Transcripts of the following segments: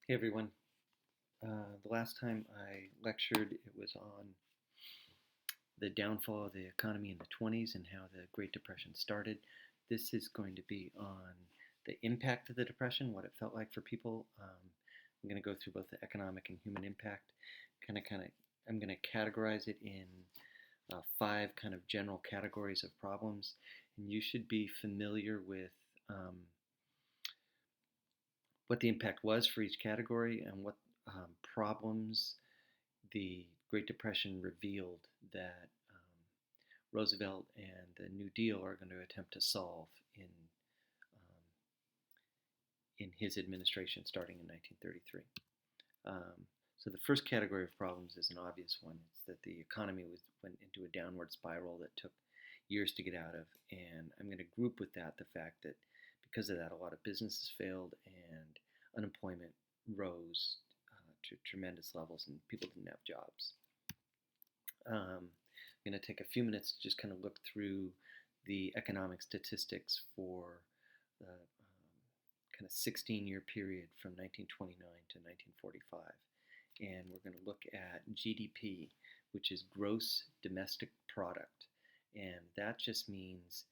Hey everyone. The last time I lectured, it was on the downfall of the economy in the 20s and how the Great Depression started. This is going to be on the impact of the Depression, what it felt like for people. I'm going to go through both the economic and human impact. I'm going to categorize it in five kind of general categories of problems, and you should be familiar with what the impact was for each category and what problems the Great Depression revealed that Roosevelt and the New Deal are going to attempt to solve um, in his administration starting in 1933. So the first category of problems is an obvious one. It's that the economy went into a downward spiral that took years to get out of, and I'm going to group with that the fact that because of that, a lot of businesses failed and unemployment rose to tremendous levels, and people didn't have jobs. I'm going to take a few minutes to just kind of look through the economic statistics for the kind of 16-year period from 1929 to 1945. And we're going to look at GDP, which is gross domestic product. And that just means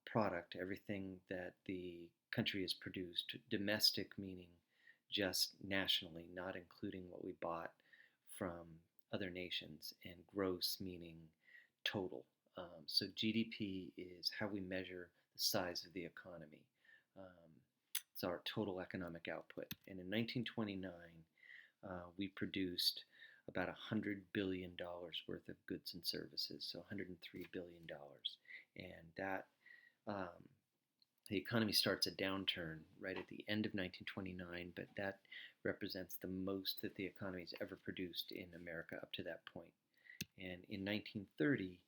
product, everything that the country has produced. Domestic meaning just nationally, not including what we bought from other nations, and gross meaning total. So GDP is how we measure the size of the economy. Um, it's our total economic output. And in 1929, we produced about $100 billion worth of goods and services, so $103 billion. And that the economy starts a downturn right at the end of 1929, but that represents the most that the economy has ever produced in America up to that point. And in 1930,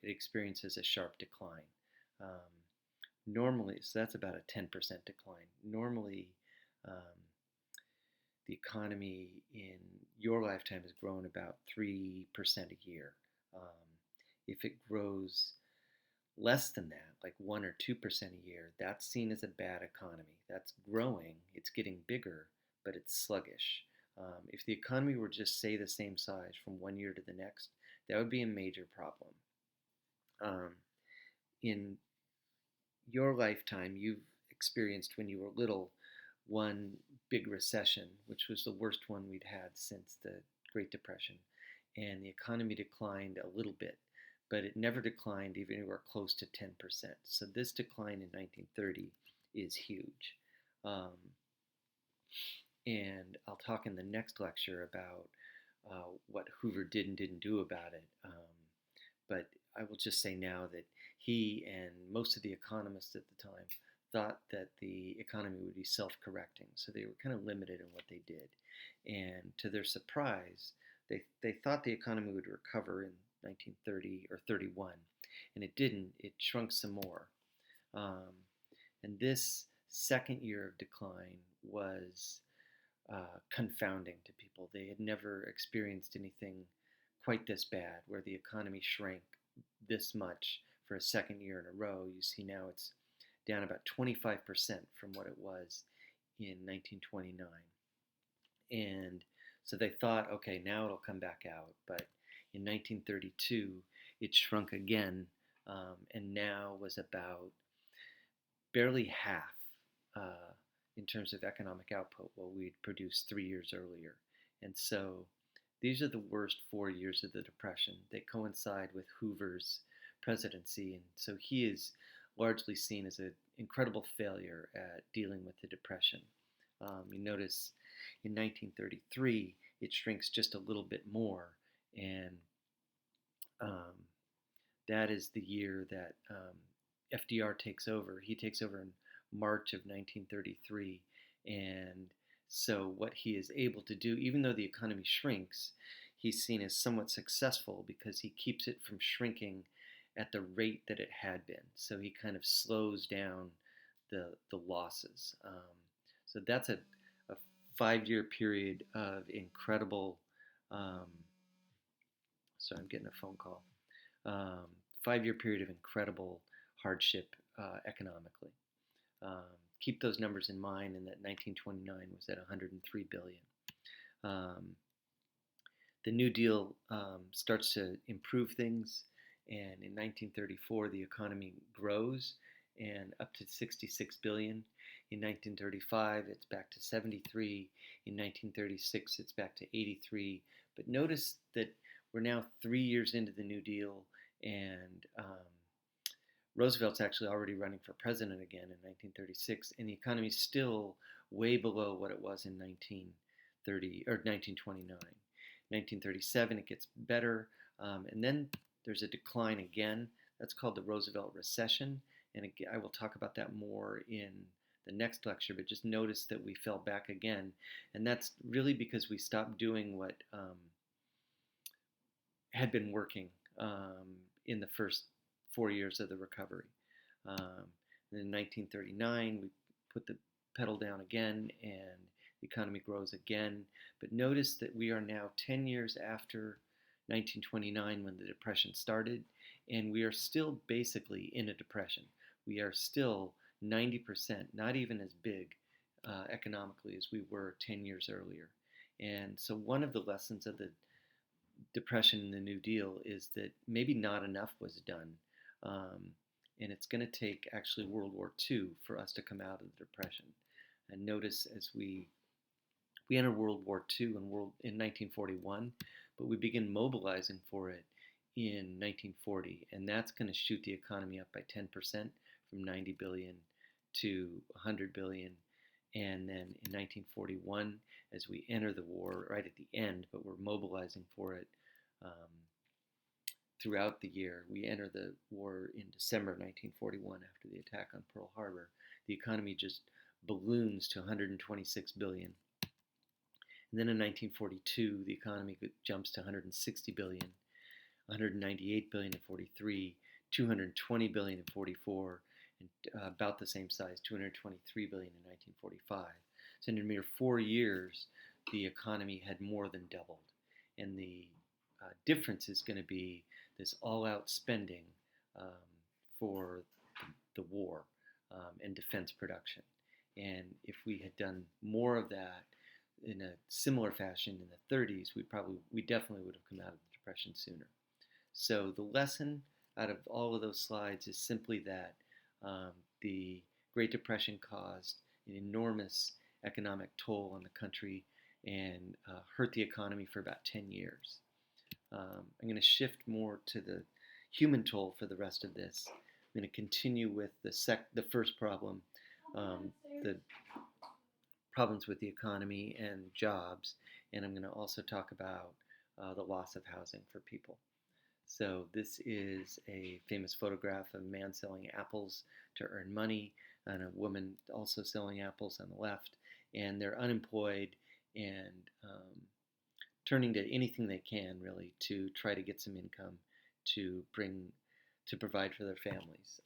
it experiences a sharp decline. Normally, so that's about a 10% decline. Normally, the economy in your lifetime has grown about 3% a year. If it grows less than that, like 1 or 2% a year, that's seen as a bad economy. That's growing, it's getting bigger, but it's sluggish. If the economy were just, say, the same size from one year to the next, that would be a major problem. In your lifetime, you've experienced when you were little one big recession, which was the worst one we'd had since the Great Depression, and the economy declined a little bit, but it never declined even anywhere close to 10%. So this decline in 1930 is huge. And I'll talk in the next lecture about what Hoover did and didn't do about it. But I will just say now that he and most of the economists at the time thought that the economy would be self-correcting, so they were kind of limited in what they did. And to their surprise, they thought the economy would recover in 1930 or 31, and it didn't. It shrunk some more. And this second year of decline was confounding to people. They had never experienced anything quite this bad, where the economy shrank this much for a second year in a row. You see now it's down about 25% from what it was in 1929. And so they thought, okay, now it'll come back out. But in 1932, it shrunk again, and now was about barely half in terms of economic output what we'd produced 3 years earlier. And so these are the worst 4 years of the Depression. They coincide with Hoover's presidency, and so he is largely seen as an incredible failure at dealing with the Depression. You notice in 1933, it shrinks just a little bit more, and that is the year that FDR takes over. He takes over in March of 1933, and so what he is able to do, even though the economy shrinks, he's seen as somewhat successful because he keeps it from shrinking at the rate that it had been. So he kind of slows down the losses. So that's a 5-year period of incredible, sorry, I'm getting a phone call. 5-year period of incredible hardship economically. keep those numbers in mind, and that 1929 was at 103 billion. Um, the New Deal starts to improve things, and in 1934 the economy grows and up to 66 billion. In 1935 it's back to 73. In 1936 it's back to 83. But notice that we're now 3 years into the New Deal, and Roosevelt's actually already running for president again in 1936, and the economy is still way below what it was in 1930 or 1929. 1937, it gets better, and then there's a decline again. That's called the Roosevelt recession, and again, I will talk about that more in the next lecture, but just notice that we fell back again, and that's really because we stopped doing what had been working in the first 4 years of the recovery. In 1939, we put the pedal down again, and the economy grows again. But notice that we are now 10 years after 1929 when the Depression started, and we are still basically in a depression. We are still 90%, not even as big economically as we were 10 years earlier. And so one of the lessons of the Depression and the New Deal is that maybe not enough was done. And it's going to take actually World War II for us to come out of the Depression. And notice as we enter World War II in 1941, but we begin mobilizing for it in 1940, and that's going to shoot the economy up by 10% from 90 billion to 100 billion. And then in 1941, as we enter the war right at the end, but we're mobilizing for it throughout the year. We enter the war in December of 1941 after the attack on Pearl Harbor. The economy just balloons to 126 billion. And then in 1942, the economy jumps to 160 billion, 198 billion in 43, 220 billion in 44, and about the same size, 223 billion in 1945. So in a mere 4 years, the economy had more than doubled. And the difference is going to be this all-out spending for the war and defense production. And if we had done more of that in a similar fashion in the 30s, we definitely would have come out of the Depression sooner. So the lesson out of all of those slides is simply that the Great Depression caused an enormous economic toll on the country and hurt the economy for about 10 years. I'm going to shift more to the human toll for the rest of this. I'm going to continue with the first problem, the problems with the economy and jobs, and I'm going to also talk about the loss of housing for people. So this is a famous photograph of a man selling apples to earn money and a woman also selling apples on the left, and they're unemployed and turning to anything they can really to try to get some income to provide for their families.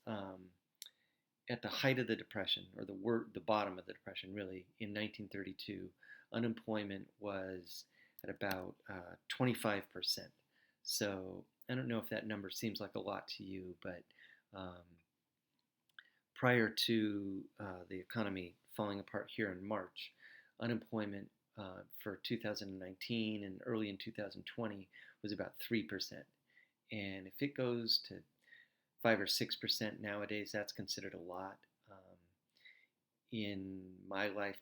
At the height of the Depression, or the bottom of the Depression really, in 1932, unemployment was at about 25%. So I don't know if that number seems like a lot to you, but prior to the economy falling apart here in March, unemployment for 2019 and early in 2020 was about 3%. And if it goes to 5 or 6% nowadays, that's considered a lot. In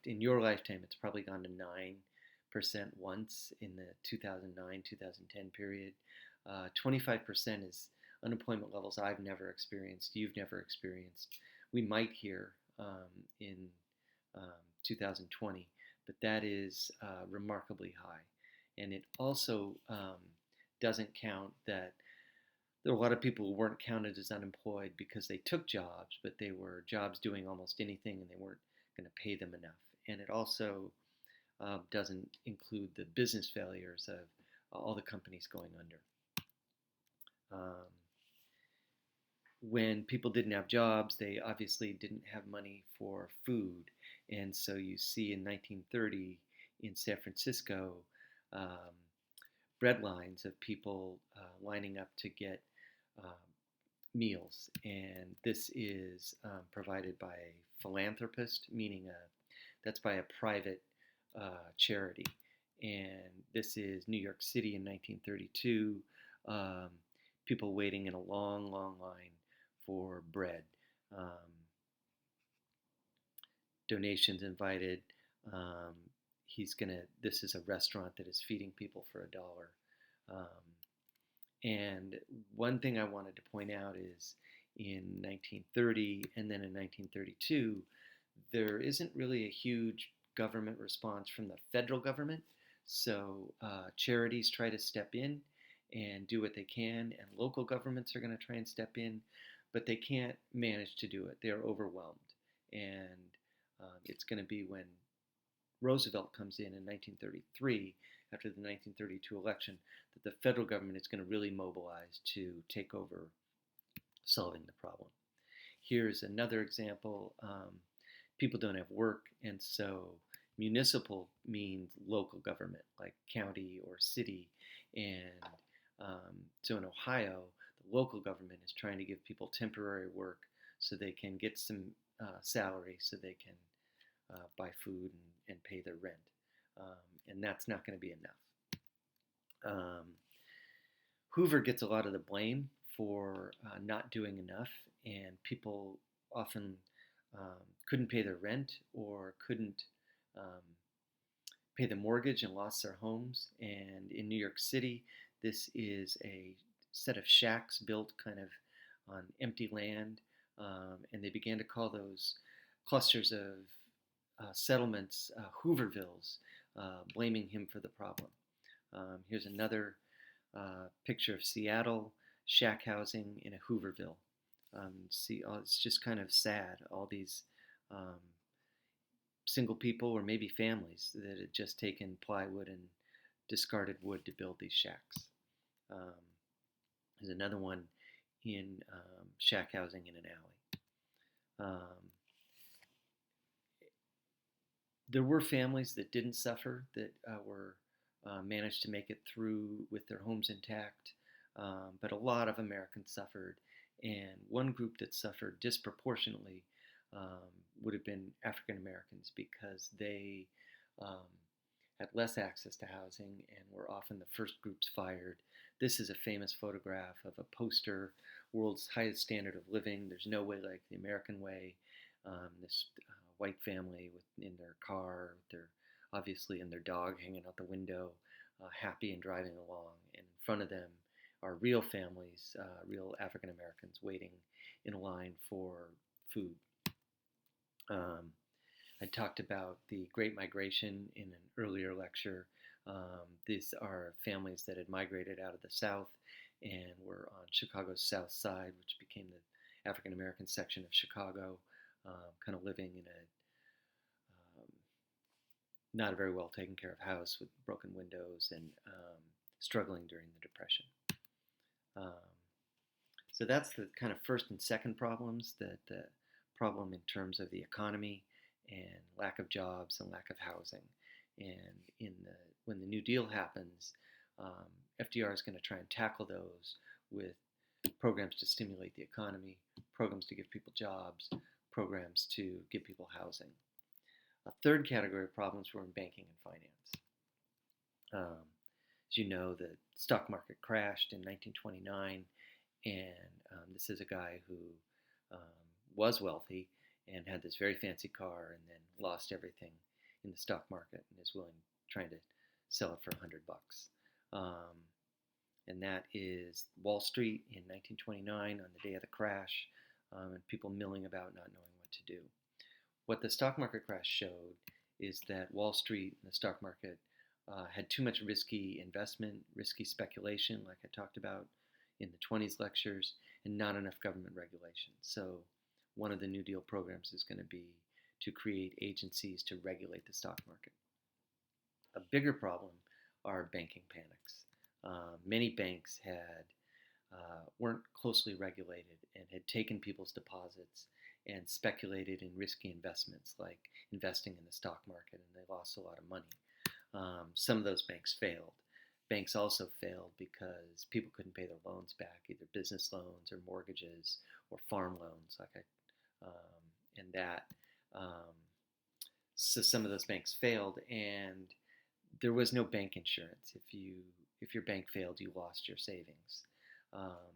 your lifetime, it's probably gone to 9% once in the 2009-2010 period. 25% is unemployment levels I've never experienced, you've never experienced. We might hear in 2020, but that is remarkably high. And it also doesn't count that there are a lot of people who weren't counted as unemployed because they took jobs, but they were jobs doing almost anything and they weren't going to pay them enough. And it also doesn't include the business failures of all the companies going under. When people didn't have jobs, they obviously didn't have money for food. And so you see in 1930 in San Francisco, bread lines of people lining up to get meals. And this is provided by philanthropist, meaning that's by a private charity. And this is New York City in 1932. Um, People waiting in a long, long line for bread. Um, Donations invited. Um, this is a restaurant that is feeding people for $1. Um, and one thing I wanted to point out is in 1930 and then in 1932, there isn't really a huge government response from the federal government. So charities try to step in and do what they can, and local governments are going to try and step in, but they can't manage to do it. They're overwhelmed. And it's going to be when Roosevelt comes in 1933, after the 1932 election, that the federal government is going to really mobilize to take over solving the problem. Here's another example. People don't have work, and so municipal means local government, like county or city. And so in Ohio, the local government is trying to give people temporary work so they can get some salary so they can buy food and pay their rent. And that's not going to be enough. Hoover gets a lot of the blame for not doing enough, and people often couldn't pay their rent or couldn't pay the mortgage and lost their homes. And in New York City, this is a set of shacks built kind of on empty land, and they began to call those clusters of settlements Hoovervilles, blaming him for the problem. Here's another picture of Seattle, shack housing in a Hooverville. It's just kind of sad, all these single people or maybe families that had just taken plywood and discarded wood to build these shacks. There's another one in shack housing in an alley. There were families that didn't suffer, that were managed to make it through with their homes intact, but a lot of Americans suffered. And one group that suffered disproportionately would have been African Americans, because they had less access to housing and were often the first groups fired. This is a famous photograph of a poster, world's highest standard of living. There's no way like the American way. This white family in their car, obviously and their dog hanging out the window, happy and driving along. And in front of them are real families, real African Americans waiting in a line for food. I talked about the Great Migration in an earlier lecture. These are families that had migrated out of the South and were on Chicago's South Side, which became the African American section of Chicago, kind of living in a not a very well taken care of house with broken windows and struggling during the Depression. So that's the kind of first and second problems, the problem in terms of the economy and lack of jobs and lack of housing. And when the New Deal happens, FDR is going to try and tackle those with programs to stimulate the economy, programs to give people jobs, programs to give people housing. A third category of problems were in banking and finance. As you know, the stock market crashed in 1929, and this is a guy who was wealthy and had this very fancy car and then lost everything in the stock market and is trying to sell it for $100. And that is Wall Street in 1929 on the day of the crash, and people milling about not knowing what to do. What the stock market crash showed is that Wall Street and the stock market had too much risky investment, risky speculation, like I talked about in the 20s lectures, and not enough government regulation. So one of the New Deal programs is going to be to create agencies to regulate the stock market. A bigger problem are banking panics. Many banks weren't closely regulated and had taken people's deposits and speculated in risky investments like investing in the stock market, and they lost a lot of money. Some of those banks failed. Banks also failed because people couldn't pay their loans back, either business loans or mortgages or farm loans, and that Um, so some of those banks failed, and there was no bank insurance. If your bank failed, you lost your savings. Um,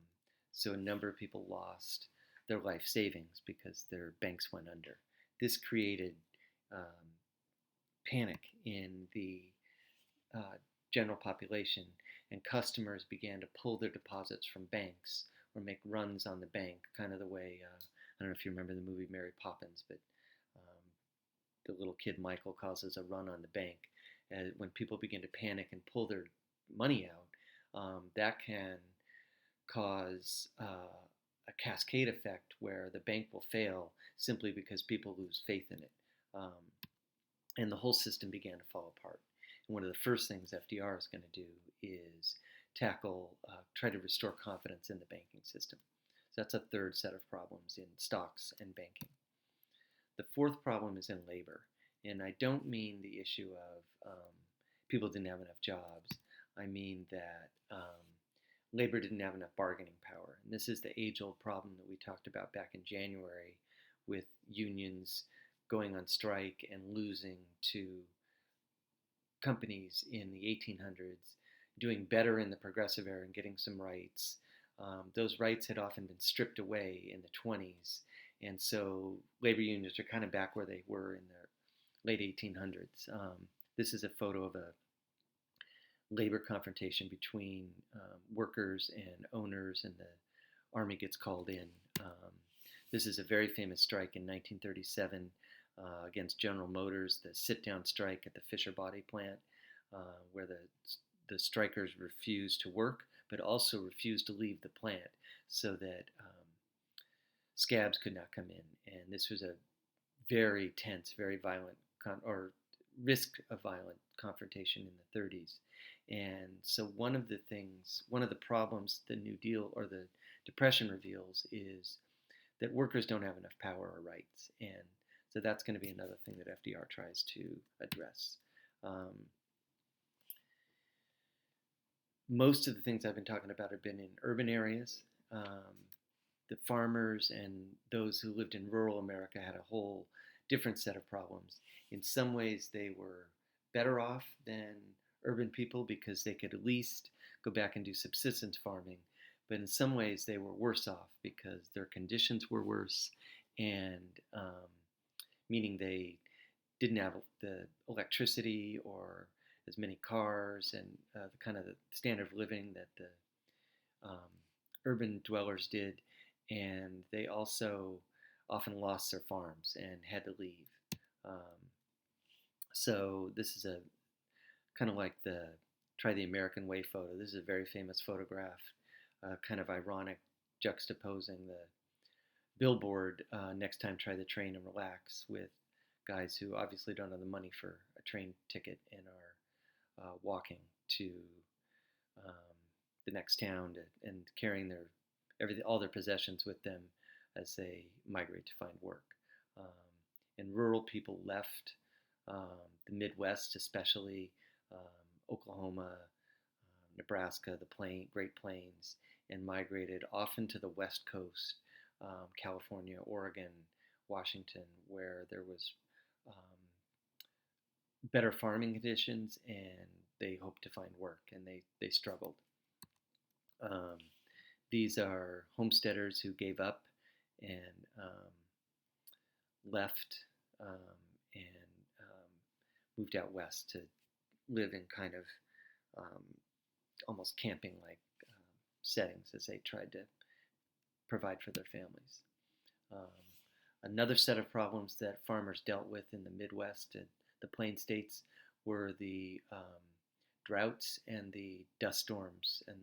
so a number of people lost their life savings because their banks went under. This created um, panic in the uh, general population, and customers began to pull their deposits from banks or make runs on the bank, kind of the way I don't know if you remember the movie Mary Poppins, but um, the little kid Michael causes a run on the bank. And when people begin to panic and pull their money out, that can cause a cascade effect where the bank will fail simply because people lose faith in it. Um, and the whole system began to fall apart. And one of the first things FDR is going to do is try to restore confidence in the banking system. So that's a third set of problems in stocks and banking. The fourth problem is in labor. And I don't mean the issue of people didn't have enough jobs. I mean that labor didn't have enough bargaining power. And this is the age-old problem that we talked about back in January with unions going on strike and losing to companies in the 1800s, doing better in the progressive era and getting some rights. Those rights had often been stripped away in the 20s, and so labor unions are kind of back where they were in the late 1800s. This is a photo of a labor confrontation between workers and owners, and the army gets called in. This is a very famous strike in 1937 against General Motors, the sit-down strike at the Fisher Body plant, where the strikers refused to work, but also refused to leave the plant so that scabs could not come in. And this was a very tense, very violent, or risk of violent confrontation in the 30s. And so one of the problems the New Deal or the Depression reveals is that workers don't have enough power or rights. And so that's going to be another thing that FDR tries to address. Most of the things I've been talking about have been in urban areas. The farmers and those who lived in rural America had a whole different set of problems. In some ways, they were better off than urban people because they could at least go back and do subsistence farming. But in some ways, they were worse off because their conditions were worse, and meaning they didn't have the electricity or as many cars and the kind of the standard of living that the urban dwellers did, and they also often lost their farms and had to leave. So this is a kind of like the Try the American Way photo. This is a very famous photograph, kind of ironic, juxtaposing the billboard, next time try the train and relax, with guys who obviously don't have the money for a train ticket and are walking to the next town and carrying all their possessions with them as they migrate to find work. And rural people left the Midwest, especially Oklahoma, Nebraska, the Great Plains, and migrated often to the West Coast, California, Oregon, Washington, where there was better farming conditions, and they hoped to find work, and they struggled. These are homesteaders who gave up and left and moved out west to live in kind of almost camping-like settings as they tried to provide for their families. Another set of problems that farmers dealt with in the Midwest and the Plain States were the droughts and the dust storms and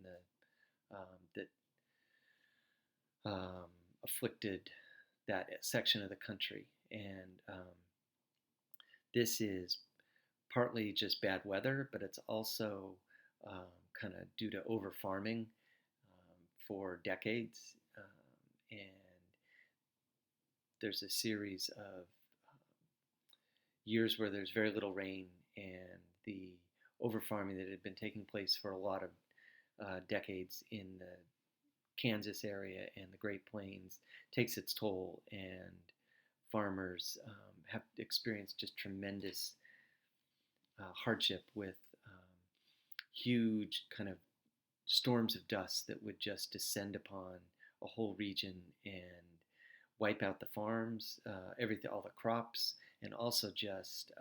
that afflicted that section of the country. And this is partly just bad weather, but it's also kind of due to over farming for decades. And there's a series of years where there's very little rain, and the over farming that had been taking place for a lot of decades in the Kansas area and the Great Plains takes its toll, and farmers have experienced just tremendous hardship with huge kind of storms of dust that would just descend upon a whole region and wipe out the farms, everything, all the crops, and also just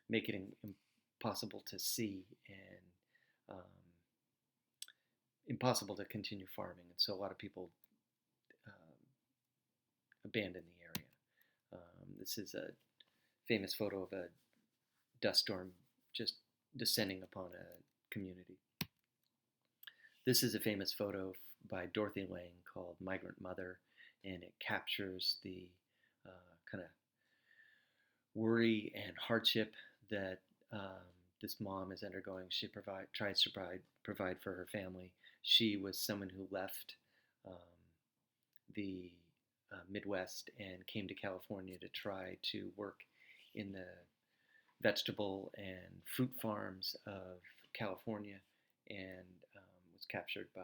make it impossible to see and impossible to continue farming. And so a lot of people abandon the area. This is a famous photo of a dust storm just descending upon a community. This is a famous photo by Dorothy Lang called Migrant Mother, and it captures the kind of worry and hardship that this mom is undergoing. She tries to provide for her family. She was someone who left the Midwest and came to California to try to work in the vegetable and fruit farms of California, and was captured by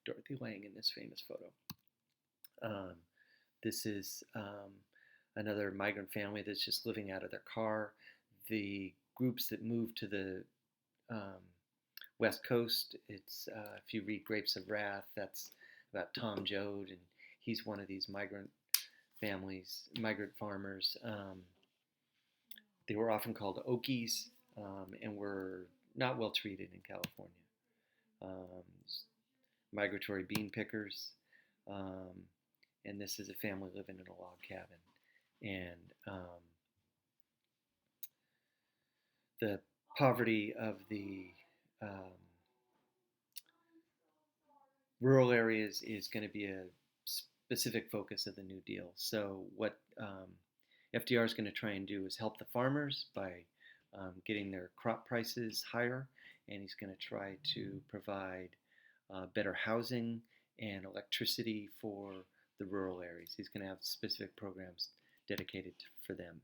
Dorothy Lang in this famous photo. This is another migrant family that's just living out of their car. The groups that moved to the West Coast, it's if you read Grapes of Wrath, that's about Tom Joad, and he's one of these migrant families, migrant farmers. They were often called Okies, and were not well treated in California. Migratory bean pickers, and this is a family living in a log cabin. And the poverty of the rural areas is going to be a specific focus of the New Deal. So what FDR is going to try and do is help the farmers by getting their crop prices higher, and he's going to try to provide better housing and electricity for the rural areas. He's going to have specific programs dedicated for them.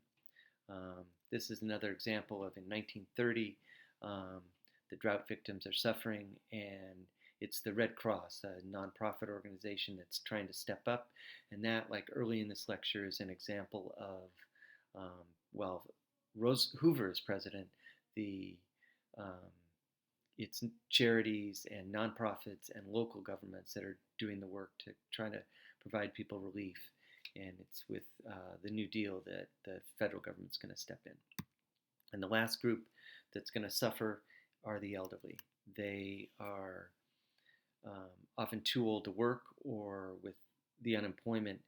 This is another example of in 1930, the drought victims are suffering, and it's the Red Cross, a nonprofit organization that's trying to step up. And that, like early in this lecture, is an example of, well, Hoover is president, it's charities and nonprofits and local governments that are doing the work to try to provide people relief. And it's with the New Deal that the federal government's going to step in. And the last group that's going to suffer are the elderly. They are often too old to work, or with the unemployment,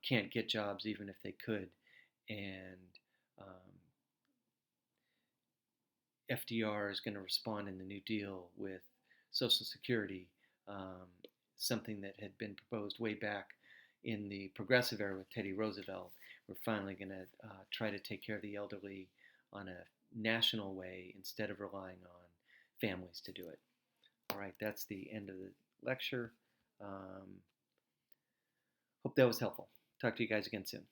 can't get jobs even if they could. And FDR is going to respond in the New Deal with Social Security, something that had been proposed way back in the progressive era with Teddy Roosevelt. We're finally going to try to take care of the elderly on a national way instead of relying on families to do it. All right, that's the end of the lecture. Hope that was helpful. Talk to you guys again soon.